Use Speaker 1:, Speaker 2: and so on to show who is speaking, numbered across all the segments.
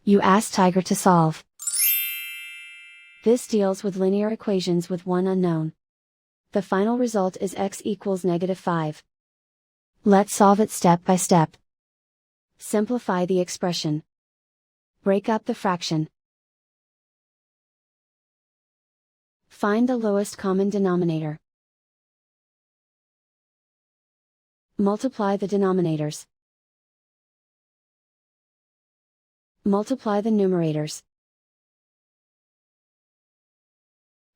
Speaker 1: You ask Tiger to solve. This deals with linear equations with one unknown. The final result is x equals -5. Let's solve it step by step. Simplify the expression. Break up the fraction. Find the lowest common denominator. Multiply the denominators. Multiply the numerators.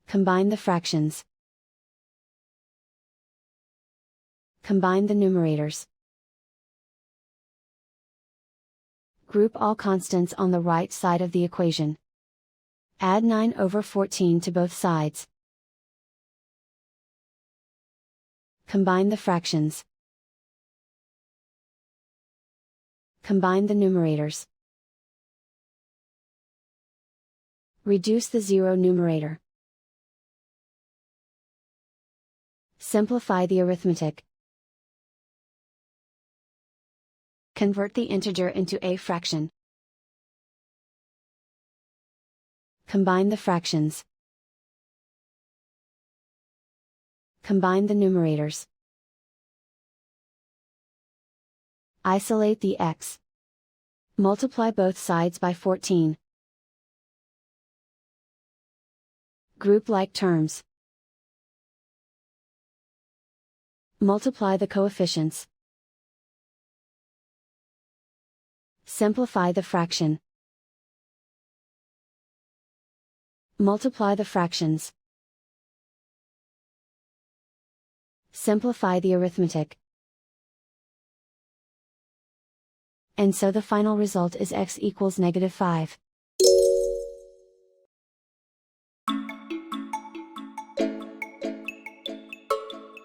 Speaker 1: Combine the fractions. Combine the numerators. Group all constants on the right side of the equation. Add 9/14 to both sides. Combine the fractions. Combine the numerators. Reduce the zero numerator. Simplify the arithmetic. Convert the integer into a fraction. Combine the fractions. Combine the numerators. Isolate the x. Multiply both sides by 14. Group like terms. Multiply the coefficients. Simplify the fraction. Multiply the fractions. Simplify the arithmetic. And so the final result is x equals -5.